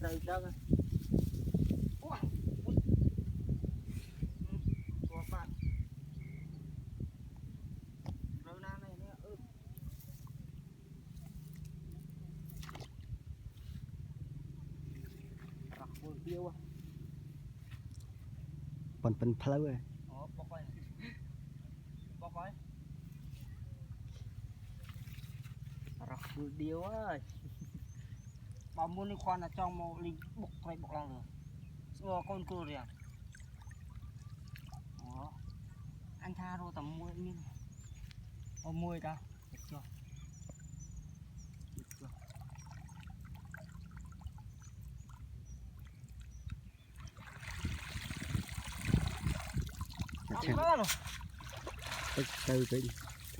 đầy đất ủa ủa bạn rồi na này nữa rắc bùi tiêu à phần phơi rồi bóc coi rắc bùi tiêu ơi bảo muốn đi khoan là trong một ly bọc này bọc lòng rồi xua con cua rồi à ủa anh tha rồi tầm mua miếng ô mua ta được chưa được chưa từ từ